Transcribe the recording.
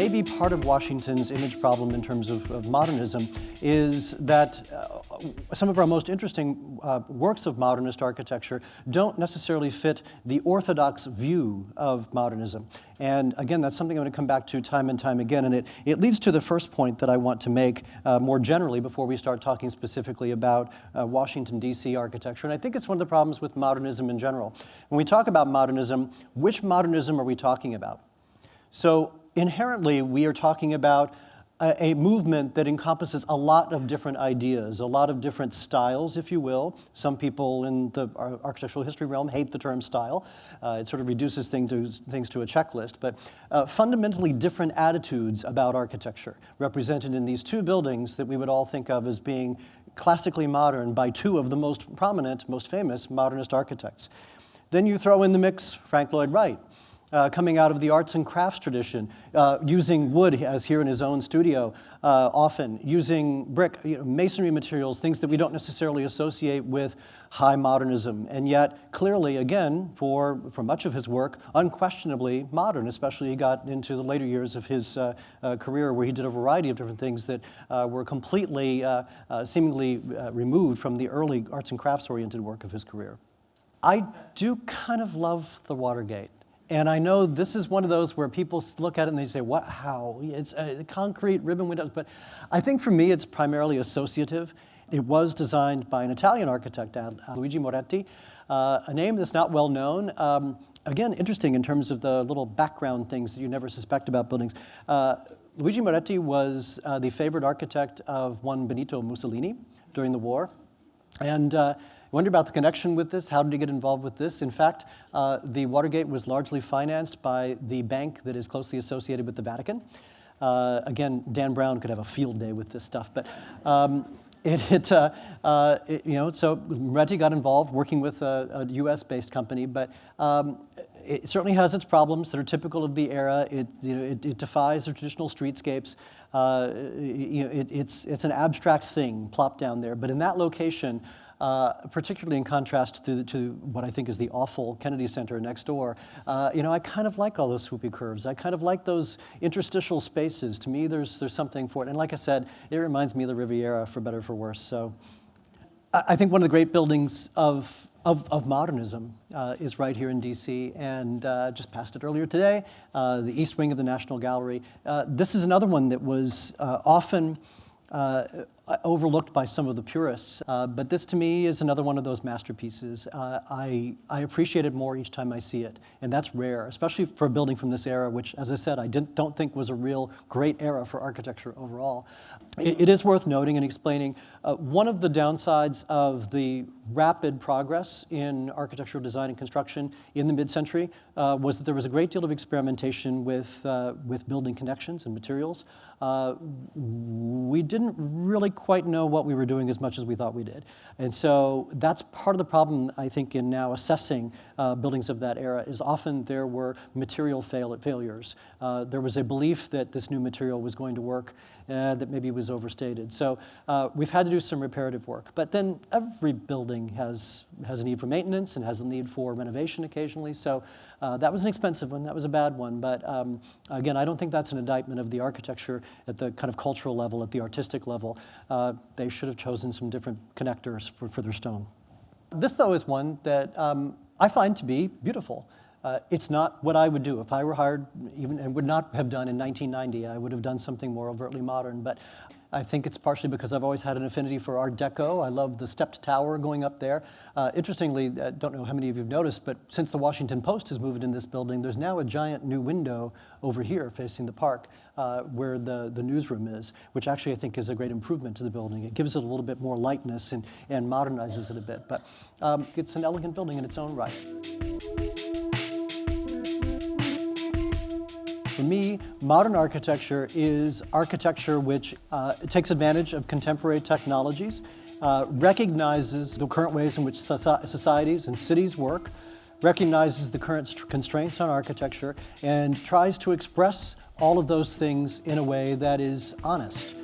maybe part of Washington's image problem in terms of modernism is that some of our most interesting works of modernist architecture don't necessarily fit the orthodox view of modernism. And again, that's something I'm going to come back to time and time again, and it leads to the first point that I want to make more generally before we start talking specifically about Washington, D.C. architecture. And I think it's one of the problems with modernism in general. When we talk about modernism, which modernism are we talking about? So inherently, we are talking about a movement that encompasses a lot of different ideas, a lot of different styles, if you will. Some people in the architectural history realm hate the term style. It sort of reduces things to a checklist, but fundamentally different attitudes about architecture represented in these two buildings that we would all think of as being classically modern by two of the most prominent, most famous modernist architects. Then you throw in the mix Frank Lloyd Wright, coming out of the arts and crafts tradition, using wood, as here in his own studio, often using brick, masonry materials, things that we don't necessarily associate with high modernism, and yet clearly, again, for much of his work, unquestionably modern, especially he got into the later years of his career where he did a variety of different things that were completely, seemingly removed from the early arts and crafts-oriented work of his career. I do kind of love the Watergate. And I know this is one of those where people look at it and they say, what, how? It's concrete ribbon windows. But I think for me, it's primarily associative. It was designed by an Italian architect, Luigi Moretti, a name that's not well known. Again, interesting in terms of the little background things that you never suspect about buildings. Luigi Moretti was the favorite architect of one Benito Mussolini during the war. And I wonder about the connection with this. How did he get involved with this? In fact, the Watergate was largely financed by the bank that is closely associated with the Vatican. Again, Dan Brown could have a field day with this stuff, but so Moretti got involved working with a US-based company, but it certainly has its problems that are typical of the era. It defies the traditional streetscapes. It's an abstract thing plopped down there, but in that location, particularly in contrast to what I think is the awful Kennedy Center next door, I kind of like all those swoopy curves. I kind of like those interstitial spaces. To me, there's something for it. And like I said, it reminds me of the Riviera, for better or for worse. So I think one of the great buildings of modernism is right here in DC, and just passed it earlier today, the East Wing of the National Gallery. This is another one that was often overlooked by some of the purists, but this to me is another one of those masterpieces. I appreciate it more each time I see it, and that's rare, especially for a building from this era, which, as I said, I don't think was a real great era for architecture overall. It is worth noting and explaining one of the downsides of the rapid progress in architectural design and construction in the mid-century was that there was a great deal of experimentation with building connections and materials. We didn't really quite know what we were doing as much as we thought we did. And so that's part of the problem, I think, in now assessing buildings of that era, is often there were material failures. There was a belief that this new material was going to work that maybe was overstated. So we've had to do some reparative work. But then every building has a need for maintenance and has a need for renovation occasionally. So that was an expensive one. That was a bad one. But again, I don't think that's an indictment of the architecture at the kind of cultural level, at the artistic level. They should have chosen some different connectors for their stone. This, though, is one that I find to be beautiful. It's not what I would do. If I were hired, even, and would not have done in 1990, I would have done something more overtly modern. But I think it's partially because I've always had an affinity for Art Deco. I love the stepped tower going up there. Interestingly, I don't know how many of you have noticed, but since the Washington Post has moved in this building, there's now a giant new window over here facing the park where the newsroom is, which actually I think is a great improvement to the building. It gives it a little bit more lightness and modernizes it a bit. But it's an elegant building in its own right. For me, modern architecture is architecture which takes advantage of contemporary technologies, recognizes the current ways in which societies and cities work, recognizes the current constraints on architecture, and tries to express all of those things in a way that is honest.